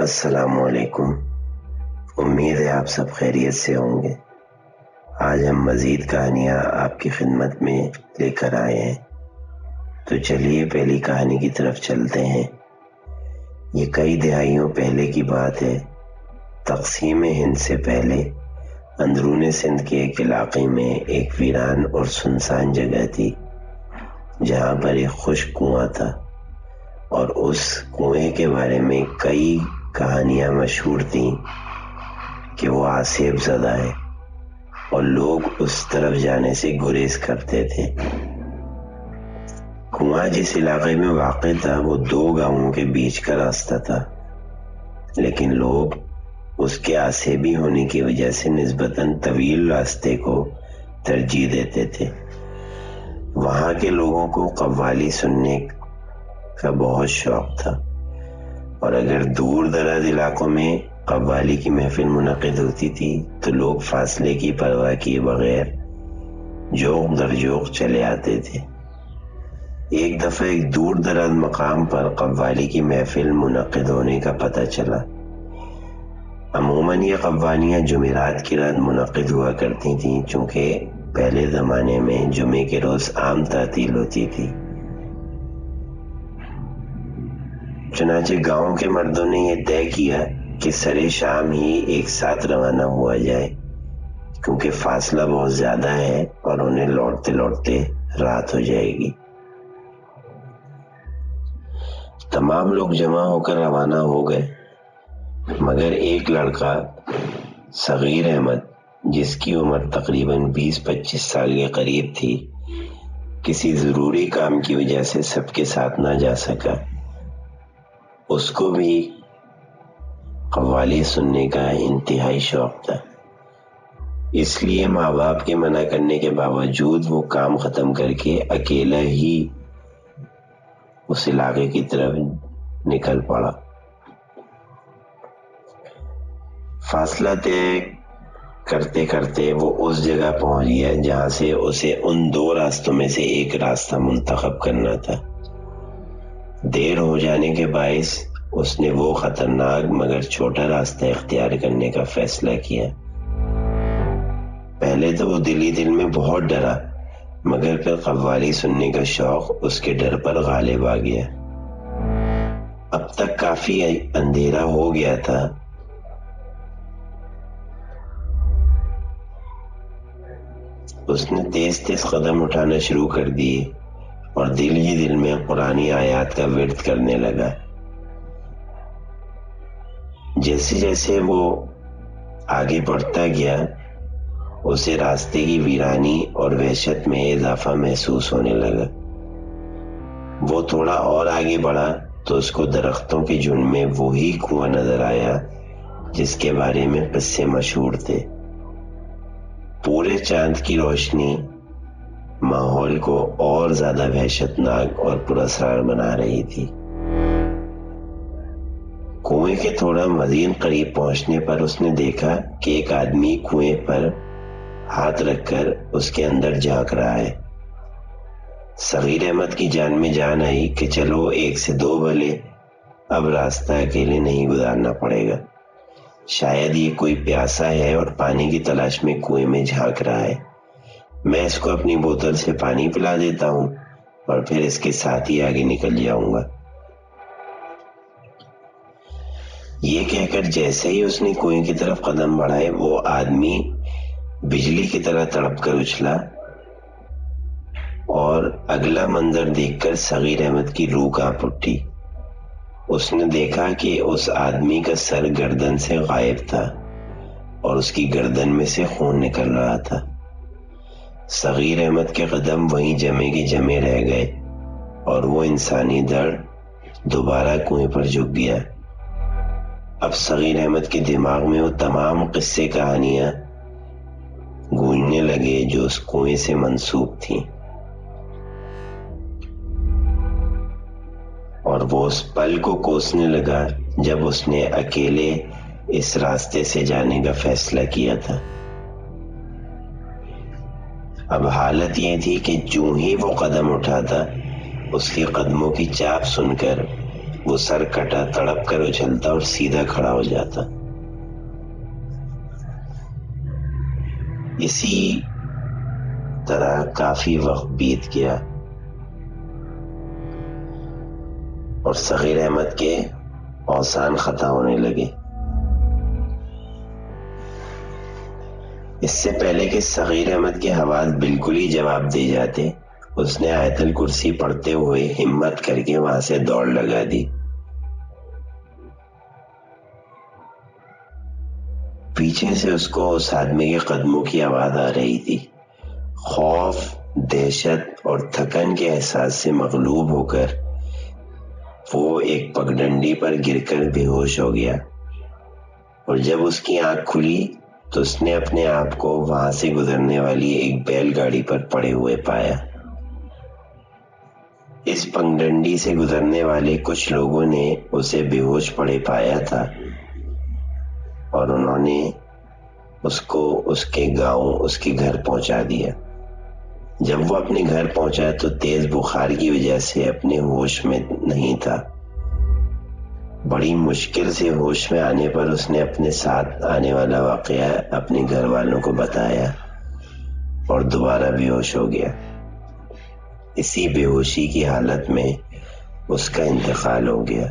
السلام علیکم۔ امید ہے آپ سب خیریت سے ہوں گے۔ آج ہم مزید کہانیاں آپ کی خدمت میں لے کر آئے ہیں، تو چلیے پہلی کہانی کی طرف چلتے ہیں۔ یہ کئی دہائیوں پہلے کی بات ہے۔ تقسیم ہند سے پہلے اندرون سندھ کے ایک علاقے میں ایک ویران اور سنسان جگہ تھی، جہاں پر ایک خشک کنواں تھا، اور اس کنویں کے بارے میں کئی کہانیاں مشہور تھیں کہ وہ آسیب زدہ ہے اور لوگ اس طرف جانے سے گریز کرتے تھے۔ کنواں جس علاقے میں واقع تھا وہ 2 گاؤں کے بیچ کا راستہ تھا، لیکن لوگ اس کے آسیبی ہونے کی وجہ سے نسبتاً طویل راستے کو ترجیح دیتے تھے۔ وہاں کے لوگوں کو قوالی سننے کا بہت شوق تھا، اور اگر دور دراز علاقوں میں قوالی کی محفل منعقد ہوتی تھی تو لوگ فاصلے کی پرواہ کیے بغیر جوق در جوق چلے آتے تھے۔ ایک دفعہ ایک دور دراز مقام پر قوالی کی محفل منعقد ہونے کا پتہ چلا۔ عموماً یہ قوالیاں جمعرات کی رات منعقد ہوا کرتی تھیں، چونکہ پہلے زمانے میں جمعے کے روز عام تعطیل ہوتی تھی۔ چنانچہ گاؤں کے مردوں نے یہ طے کیا کہ سرے شام ہی ایک ساتھ روانہ ہوا جائے، کیونکہ فاصلہ بہت زیادہ ہے اور انہیں لوٹتے لوٹتے رات ہو جائے گی۔ تمام لوگ جمع ہو کر روانہ ہو گئے، مگر ایک لڑکا صغیر احمد، جس کی عمر تقریباً 20-25 سال کے قریب تھی، کسی ضروری کام کی وجہ سے سب کے ساتھ نہ جا سکا۔ اس کو بھی قوالی سننے کا انتہائی شوق تھا، اس لیے ماں باپ کے منع کرنے کے باوجود وہ کام ختم کر کے اکیلا ہی اس علاقے کی طرف نکل پڑا۔ فاصلہ طے کرتے کرتے وہ اس جگہ پہنچ گیا جہاں سے اسے ان 2 راستوں میں سے ایک راستہ منتخب کرنا تھا۔ دیر ہو جانے کے باعث اس نے وہ خطرناک مگر چھوٹا راستہ اختیار کرنے کا فیصلہ کیا۔ پہلے تو وہ دل ہی دل میں بہت ڈرا، مگر پھر قوالی سننے کا شوق اس کے ڈر پر غالب آ گیا۔ اب تک کافی اندھیرا ہو گیا تھا۔ اس نے تیز تیز قدم اٹھانا شروع کر دیے اور دل ہی دل میں قرآنی آیات کا ورد کرنے لگا۔ جیسے جیسے وہ آگے بڑھتا گیا، اسے راستے کی ویرانی اور وحشت میں اضافہ محسوس ہونے لگا۔ وہ تھوڑا اور آگے بڑھا تو اس کو درختوں کے جھنڈ میں وہی کنواں نظر آیا جس کے بارے میں قصے مشہور تھے۔ پورے چاند کی روشنی ماحول کو اور زیادہ وحشتناک اور پراسرار بنا رہی تھی۔ کنویں کے تھوڑا مزید قریب پہنچنے پر اس نے دیکھا کہ ایک آدمی کنویں پر ہاتھ رکھ کر اس کے اندر جھانک رہا ہے۔ صغیر احمد کی جان میں جان آئی کہ چلو 1 سے 2 بھلے، اب راستہ اکیلے نہیں گزارنا پڑے گا۔ شاید یہ کوئی پیاسا ہے اور پانی کی تلاش میں کنویں میں جھانک رہا ہے۔ میں اس کو اپنی بوتل سے پانی پلا دیتا ہوں اور پھر اس کے ساتھ ہی آگے نکل جاؤں گا۔ یہ کہہ کر جیسے ہی اس نے کنویں کی طرف قدم بڑھائے، وہ آدمی بجلی کی طرح تڑپ کر اچھلا، اور اگلا منظر دیکھ کر صغیر احمد کی روح کانپ اٹھی۔ اس نے دیکھا کہ اس آدمی کا سر گردن سے غائب تھا اور اس کی گردن میں سے خون نکل رہا تھا۔ صغیر احمد کے قدم وہیں جمے کے جمے رہ گئے اور وہ انسانی دڑ دوبارہ کنویں پر جھک گیا۔ اب صغیر احمد کے دماغ میں وہ تمام قصے کہانیاں گونجنے لگے جو اس کنویں سے منسوب تھیں، اور وہ اس پل کو کوسنے لگا جب اس نے اکیلے اس راستے سے جانے کا فیصلہ کیا تھا۔ اب حالت یہ تھی کہ جو ہی وہ قدم اٹھاتا، اس کے قدموں کی چاپ سن کر وہ سر کٹا تڑپ کر اچھلتا اور سیدھا کھڑا ہو جاتا۔ اسی طرح کافی وقت بیت گیا اور صغیر احمد کے اوسان خطا ہونے لگے۔ اس سے پہلے کہ صغیر احمد کے حواس بالکل ہی جواب دے جاتے، اس نے آیت الکرسی پڑھتے ہوئے ہمت کر کے وہاں سے دوڑ لگا دی۔ پیچھے سے اس کو اس آدمی کے قدموں کی آواز آ رہی تھی۔ خوف، دہشت اور تھکن کے احساس سے مغلوب ہو کر وہ ایک پگڈنڈی پر گر کر بے ہوش ہو گیا، اور جب اس کی آنکھ کھلی تو اس نے اپنے آپ کو وہاں سے گزرنے والی ایک بیل گاڑی پر پڑے ہوئے پایا۔ اس پگڈنڈی سے گزرنے والے کچھ لوگوں نے اسے بے ہوش پڑے پایا تھا اور انہوں نے اس کو اس کے گاؤں، اس کے گھر پہنچا دیا۔ جب وہ اپنے گھر پہنچا تو تیز بخار کی وجہ سے اپنے ہوش میں نہیں تھا۔ بڑی مشکل سے ہوش میں آنے پر اس نے اپنے ساتھ آنے والا واقعہ اپنے گھر والوں کو بتایا اور دوبارہ بے ہوش ہو گیا۔ اسی بے ہوشی کی حالت میں اس کا انتقال ہو گیا۔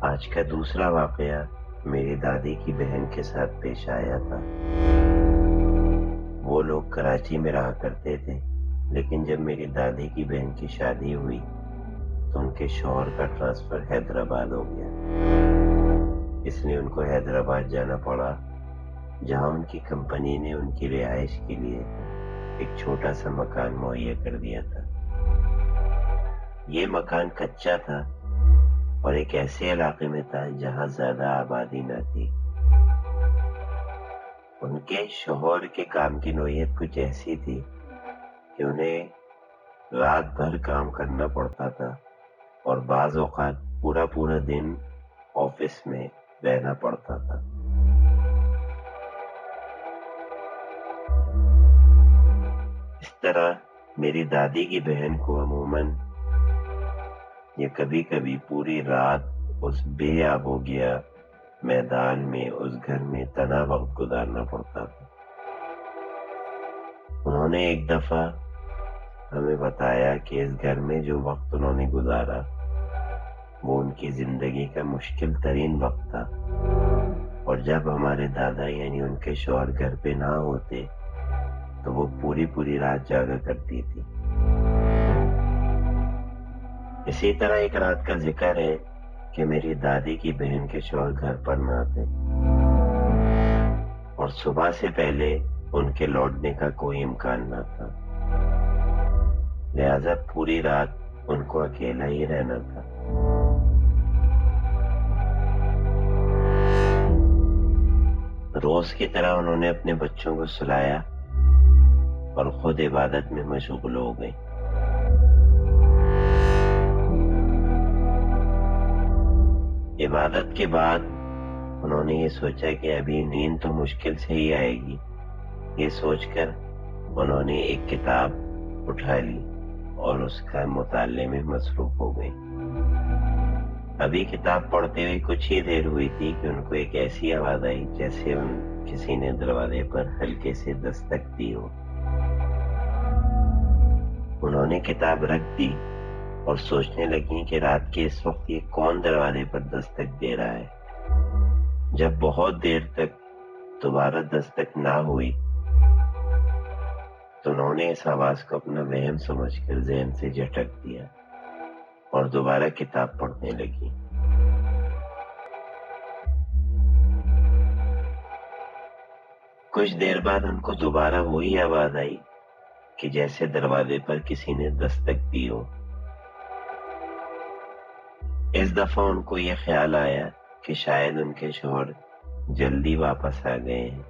آج کا دوسرا واقعہ میری دادی کی بہن کے ساتھ پیش آیا تھا۔ وہ لوگ کراچی میں رہا کرتے تھے، لیکن جب میری دادی کی بہن کی شادی ہوئی تو ان کے شوہر کا ٹرانسفر حیدرآباد ہو گیا۔ اس لیے ان کو حیدرآباد جانا پڑا، جہاں ان کی کمپنی نے ان کی رہائش کے لیے ایک چھوٹا سا مکان مہیا کر دیا تھا۔ یہ مکان کچا تھا اور ایک ایسے علاقے میں تھا جہاں زیادہ آبادی نہ تھی۔ ان کے شوہر کے کام کی نوعیت کچھ ایسی تھی کہ انہیں رات بھر کام کرنا پڑتا تھا اور بعض اوقات پورا دن آفس میں رہنا پڑتا تھا۔ اس طرح میری دادی کی بہن کو عموماً یہ کبھی کبھی پوری رات اس بے آب و گیا میدان میں، اس گھر میں تنہا وقت گزارنا پڑتا تھا۔ انہوں نے ایک دفعہ ہمیں بتایا کہ اس گھر میں جو وقت انہوں نے گزارا وہ ان کی زندگی کا مشکل ترین وقت تھا، اور جب ہمارے دادا یعنی ان کے شوہر گھر پہ نہ ہوتے تو وہ پوری رات جاگا کرتی تھی۔ اسی طرح ایک رات کا ذکر ہے کہ میری دادی کی بہن کے شوہر گھر پر نہ تھے اور صبح سے پہلے ان کے لوٹنے کا کوئی امکان نہ تھا، لہذا پوری رات ان کو اکیلا ہی رہنا تھا۔ روز کی طرح انہوں نے اپنے بچوں کو سلایا اور خود عبادت میں مشغول ہو گئے۔ عبادت کے بعد انہوں نے یہ سوچا کہ ابھی نیند تو مشکل سے ہی آئے گی۔ یہ سوچ کر انہوں نے ایک کتاب اٹھا لی اور اس کا مطالعے میں مصروف ہو گئے۔ ابھی کتاب پڑھتے ہوئے کچھ ہی دیر ہوئی تھی کہ ان کو ایک ایسی آواز آئی جیسے کسی نے دروازے پر ہلکے سے دستک دی ہو۔ انہوں نے کتاب رکھ دی اور سوچنے لگی کہ رات کے اس وقت یہ کون دروازے پر دستک دے رہا ہے۔ جب بہت دیر تک دوبارہ دستک نہ ہوئی تو انہوں نے اس آواز کو اپنا وہم سمجھ کر ذہن سے جھٹک دیا اور دوبارہ کتاب پڑھنے لگی۔ کچھ دیر بعد ان کو دوبارہ وہی آواز آئی کہ جیسے دروازے پر کسی نے دستک دی ہو۔ اس دفعہ ان کو یہ خیال آیا کہ شاید ان کے شوہر جلدی واپس آ گئے ہیں۔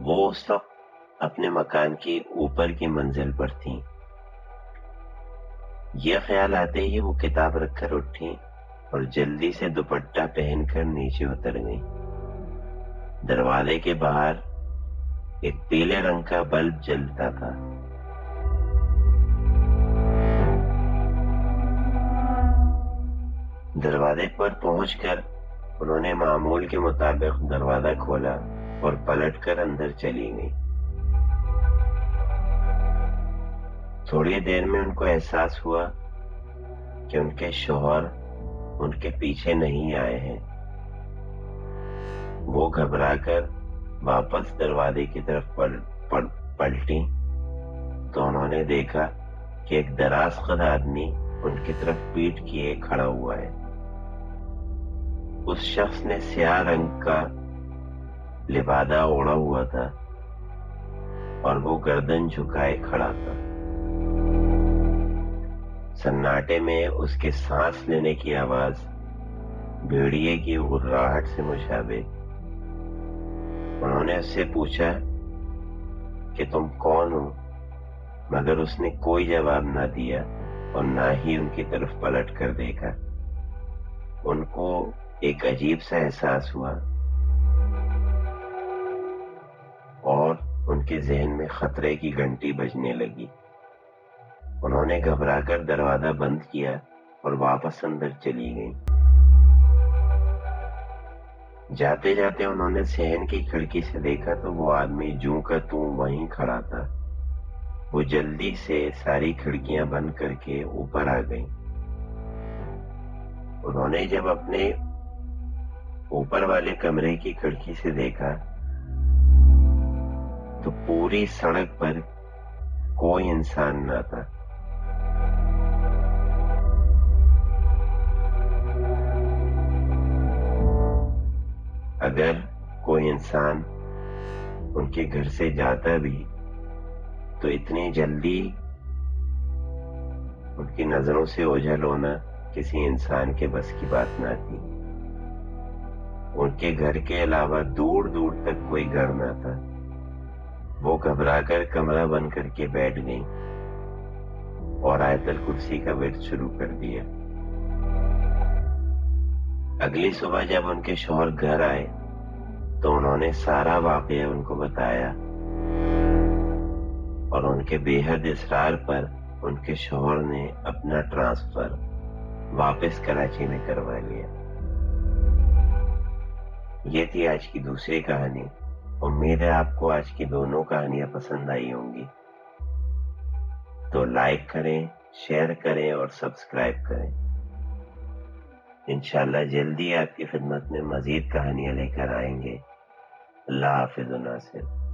وہ اس وقت اپنے مکان کی اوپر کی منزل پر تھیں۔ یہ خیال آتے ہی وہ کتاب رکھ کر اٹھیں اور جلدی سے دوپٹہ پہن کر نیچے اتر گئیں۔ دروازے کے باہر ایک پیلے رنگ کا بلب جلتا تھا۔ دروازے پر پہنچ کر انہوں نے معمول کے مطابق دروازہ کھولا اور پلٹ کر اندر چلی گئی۔ تھوڑی دیر میں ان کو احساس ہوا کہ ان کے شوہر ان کے پیچھے نہیں آئے ہیں۔ وہ گھبرا کر واپس دروازے کی طرف پلٹی تو انہوں نے دیکھا کہ ایک دراز قد آدمی ان کی طرف پیٹھ کیے کھڑا ہوا ہے۔ اس شخص نے سیاہ رنگ کا لبادہ اوڑھا ہوا تھا اور وہ گردن جھکائے کھڑا تھا۔ سناٹے میں اس کے سانس لینے کی آواز بھیڑیے کی غراہٹ سے مشابہ۔ انہوں نے اس سے پوچھا کہ تم کون ہو، مگر اس نے کوئی جواب نہ دیا اور نہ ہی ان کی طرف پلٹ کر دیکھا۔ ان کو ایک عجیب سا احساس ہوا اور ان کے ذہن میں خطرے کی گھنٹی بجنے لگی۔ انہوں نے گھبرا کر دروازہ بند کیا اور واپس اندر چلی گئیں۔ جاتے جاتے انہوں نے صحن کی کھڑکی سے دیکھا تو وہ آدمی جوں کا توں وہیں کھڑا تھا۔ وہ جلدی سے ساری کھڑکیاں بند کر کے اوپر آ گئی۔ انہوں نے جب اپنے اوپر والے کمرے کی کھڑکی سے دیکھا تو پوری سڑک پر کوئی انسان نہ تھا۔ اگر کوئی انسان ان کے گھر سے جاتا بھی تو اتنی جلدی ان کی نظروں سے اوجھل ہونا کسی انسان کے بس کی بات نہ تھی۔ ان کے گھر کے علاوہ دور دور تک کوئی گھر نہ تھا۔ وہ گھبرا کر کمرہ بند کر کے بیٹھ گئیں اور آیت الکرسی کا ورد شروع کر دیا۔ اگلی صبح جب ان کے شوہر گھر آئے تو انہوں نے سارا واقعہ ان کو بتایا اور ان کے بے حد اصرار پر ان کے شوہر نے اپنا ٹرانسفر واپس کراچی میں کروا لیا۔ یہ تھی آج کی دوسری کہانی۔ امید ہے آپ کو آج کی دونوں کہانیاں پسند آئی ہوں گی، تو لائک کریں، شیئر کریں اور سبسکرائب کریں۔ انشاءاللہ جلدی آپ کی خدمت میں مزید کہانیاں لے کر آئیں گے۔ اللہ حافظ و ناصر۔